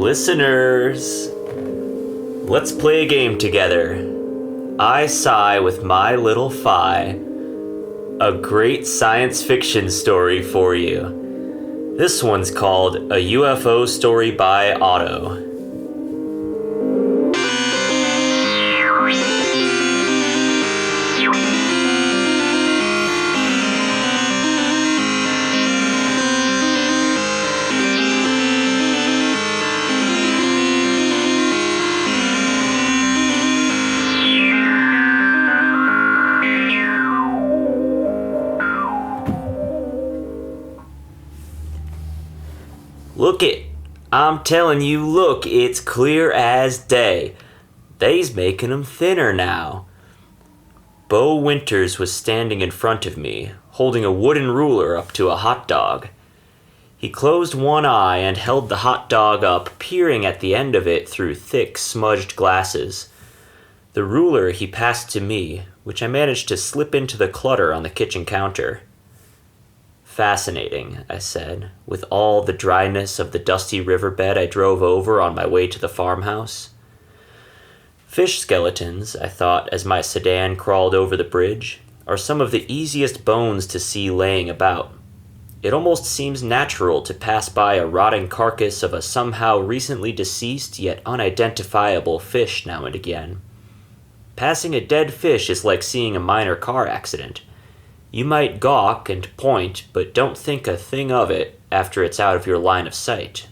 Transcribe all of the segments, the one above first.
Listeners, let's play a game together. I sigh with my little phi. A great science fiction story for you. This one's called A UFO Story by Otto. Look it, I'm telling you, look, it's clear as day. They's making 'em thinner now. Bo Winters was standing in front of me, holding a wooden ruler up to a hot dog. He closed one eye and held the hot dog up, peering at the end of it through thick, smudged glasses. The ruler he passed to me, which I managed to slip into the clutter on the kitchen counter. Fascinating, I said, with all the dryness of the dusty riverbed I drove over on my way to the farmhouse. Fish skeletons, I thought as my sedan crawled over the bridge, are some of the easiest bones to see laying about. It almost seems natural to pass by a rotting carcass of a somehow recently deceased yet unidentifiable fish now and again. Passing a dead fish is like seeing a minor car accident. You might gawk and point, but don't think a thing of it after it's out of your line of sight.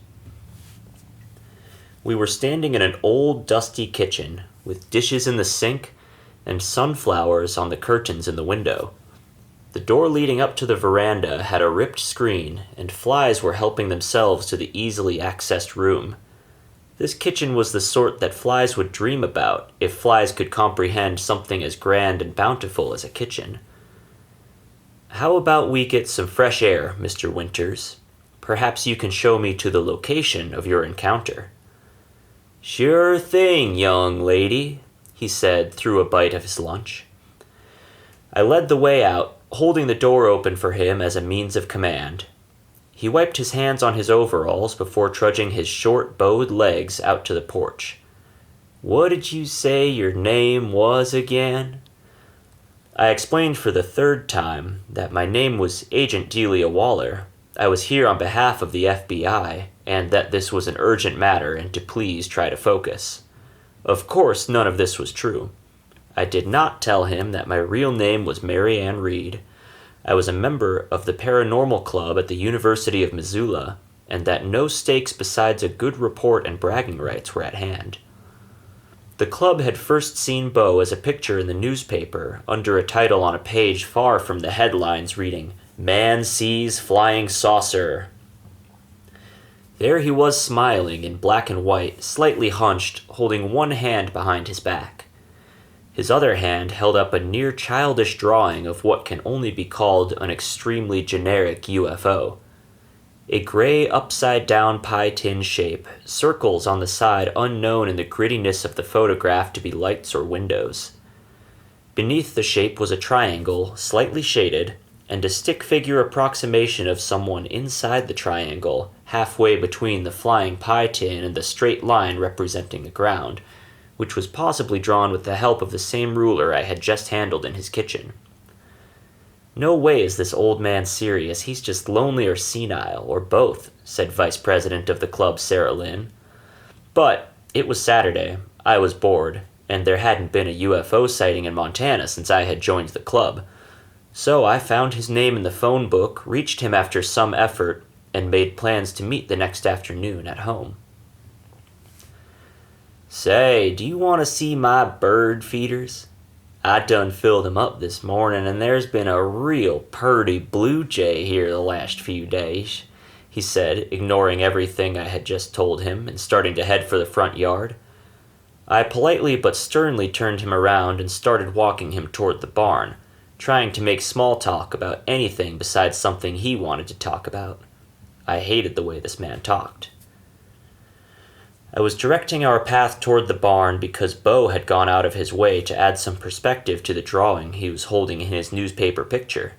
We were standing in an old, dusty kitchen, with dishes in the sink and sunflowers on the curtains in the window. The door leading up to the veranda had a ripped screen, and flies were helping themselves to the easily accessed room. This kitchen was the sort that flies would dream about if flies could comprehend something as grand and bountiful as a kitchen. How about we get some fresh air, Mr. Winters? Perhaps you can show me to the location of your encounter. Sure thing, young lady, he said through a bite of his lunch. I led the way out, holding the door open for him as a means of command. He wiped his hands on his overalls before trudging his short, bowed legs out to the porch. What did you say your name was again? I explained for the third time that my name was Agent Delia Waller. I was here on behalf of the FBI, and that this was an urgent matter and to please try to focus. Of course, none of this was true. I did not tell him that my real name was Mary Ann Reed. I was a member of the Paranormal Club at the University of Missoula, and that no stakes besides a good report and bragging rights were at hand. The club had first seen Bo as a picture in the newspaper under a title on a page far from the headlines reading, Man Sees Flying Saucer. There he was smiling in black and white, slightly hunched, holding one hand behind his back. His other hand held up a near childish drawing of what can only be called an extremely generic UFO. A gray upside-down pie tin shape, circles on the side unknown in the grittiness of the photograph to be lights or windows. Beneath the shape was a triangle, slightly shaded, and a stick figure approximation of someone inside the triangle, halfway between the flying pie tin and the straight line representing the ground, which was possibly drawn with the help of the same ruler I had just handled in his kitchen. No way is this old man serious, he's just lonely or senile, or both, said Vice President of the club Sarah Lynn. But it was Saturday, I was bored, and there hadn't been a UFO sighting in Montana since I had joined the club. So I found his name in the phone book, reached him after some effort, and made plans to meet the next afternoon at home. Say, do you want to see my bird feeders? I done filled them up this morning, and there's been a real purty blue jay here the last few days, he said, ignoring everything I had just told him and starting to head for the front yard. I politely but sternly turned him around and started walking him toward the barn, trying to make small talk about anything besides something he wanted to talk about. I hated the way this man talked. I was directing our path toward the barn because Bo had gone out of his way to add some perspective to the drawing he was holding in his newspaper picture.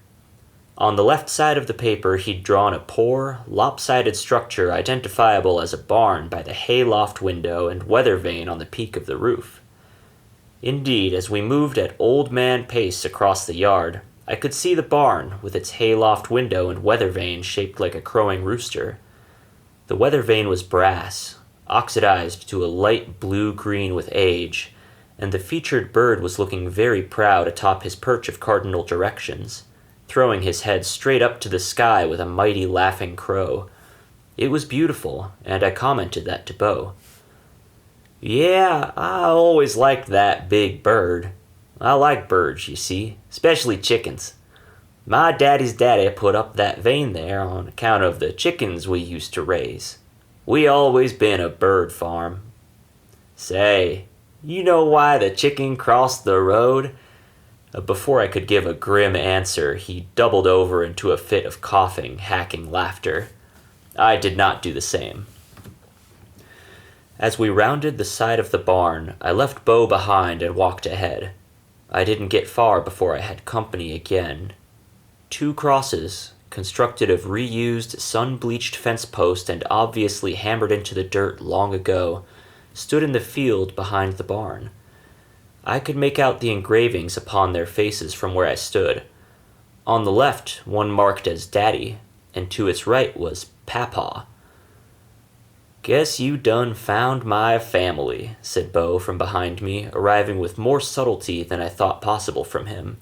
On the left side of the paper, he'd drawn a poor, lopsided structure identifiable as a barn by the hayloft window and weather vane on the peak of the roof. Indeed, as we moved at old man pace across the yard, I could see the barn with its hayloft window and weather vane shaped like a crowing rooster. The weather vane was brass, oxidized to a light blue-green with age, and the featured bird was looking very proud atop his perch of cardinal directions, throwing his head straight up to the sky with a mighty laughing crow. It was beautiful, and I commented that to Bo. "Yeah, I always liked that big bird. I like birds, you see, especially chickens. My daddy's daddy put up that vane there on account of the chickens we used to raise. We always been a bird farm. Say, you know why the chicken crossed the road?" Before I could give a grim answer, he doubled over into a fit of coughing, hacking laughter. I did not do the same. As we rounded the side of the barn, I left Bo behind and walked ahead. I didn't get far before I had company again. 2 crosses, constructed of reused, sun-bleached fence posts and obviously hammered into the dirt long ago, stood in the field behind the barn. I could make out the engravings upon their faces from where I stood. On the left, one marked as Daddy, and to its right was Papaw. "Guess you done found my family," said Bo from behind me, arriving with more subtlety than I thought possible from him.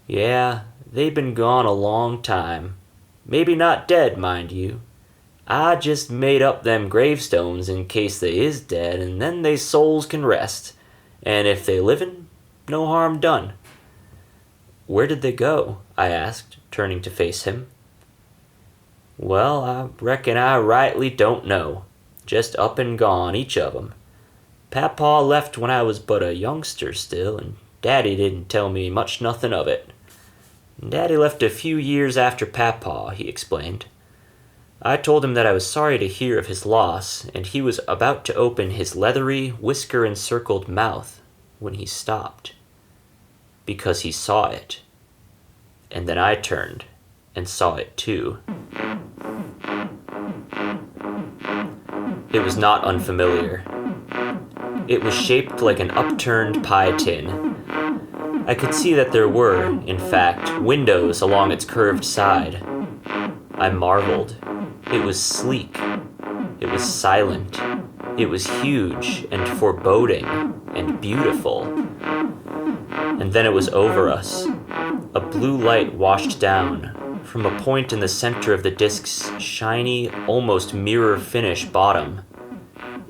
"Yeah, they been gone a long time. Maybe not dead, mind you. I just made up them gravestones in case they is dead, and then they souls can rest. And if they livin', no harm done." "Where did they go?" I asked, turning to face him. "Well, I reckon I rightly don't know. Just up and gone, each of 'em. Papaw left when I was but a youngster still, and Daddy didn't tell me much nothin' of it. Daddy left a few years after Papaw," he explained. I told him that I was sorry to hear of his loss, and he was about to open his leathery, whisker-encircled mouth when he stopped. Because he saw it. And then I turned and saw it too. It was not unfamiliar. It was shaped like an upturned pie tin. I could see that there were, in fact, windows along its curved side. I marveled. It was sleek. It was silent. It was huge and foreboding and beautiful. And then it was over us. A blue light washed down from a point in the center of the disk's shiny, almost mirror-finish bottom.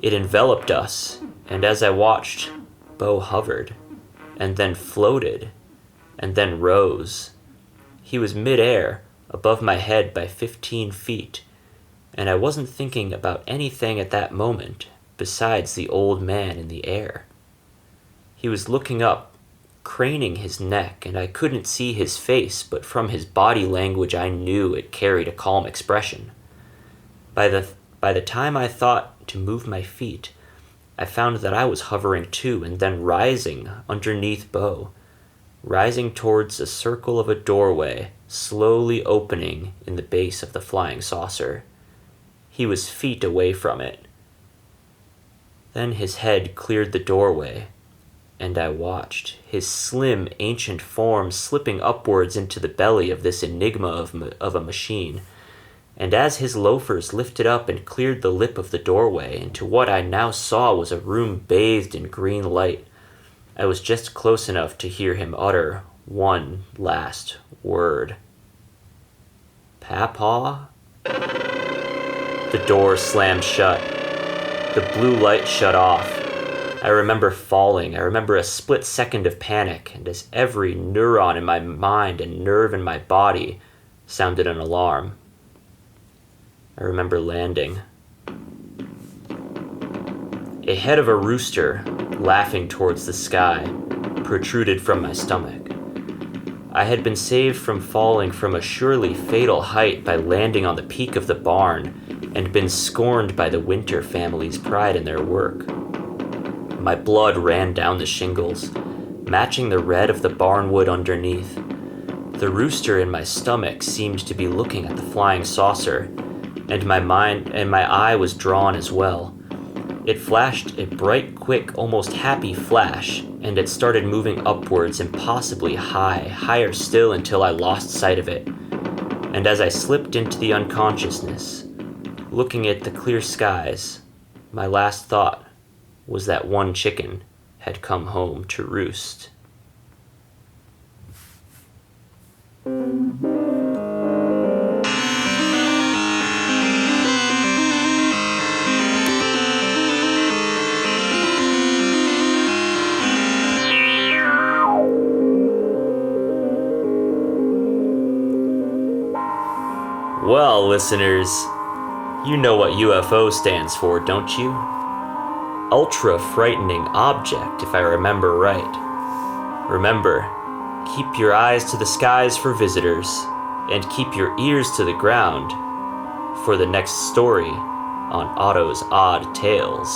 It enveloped us, and as I watched, Bo hovered, and then floated, and then rose. He was mid-air, above my head by 15 feet, and I wasn't thinking about anything at that moment besides the old man in the air. He was looking up, craning his neck, and I couldn't see his face, but from his body language I knew it carried a calm expression. By the time I thought to move my feet, I found that I was hovering too, and then rising underneath Bo, rising towards a circle of a doorway, slowly opening in the base of the flying saucer. He was feet away from it. Then his head cleared the doorway, and I watched his slim, ancient form slipping upwards into the belly of this enigma of a machine. And as his loafers lifted up and cleared the lip of the doorway into what I now saw was a room bathed in green light, I was just close enough to hear him utter one last word. "Papaw?" The door slammed shut. The blue light shut off. I remember falling. I remember a split second of panic, and as every neuron in my mind and nerve in my body sounded an alarm. I remember landing. A head of a rooster, laughing towards the sky, protruded from my stomach. I had been saved from falling from a surely fatal height by landing on the peak of the barn and been scorned by the Winter family's pride in their work. My blood ran down the shingles, matching the red of the barnwood underneath. The rooster in my stomach seemed to be looking at the flying saucer, and my eye was drawn as well. It flashed a bright, quick, almost happy flash, and it started moving upwards impossibly higher still until I lost sight of it. And as I slipped into the unconsciousness, looking at the clear skies, my last thought was that one chicken had come home to roost. Well, listeners, you know what UFO stands for, don't you? Ultra frightening object, if I remember right. Remember, keep your eyes to the skies for visitors, and keep your ears to the ground for the next story on Otto's Odd Tales.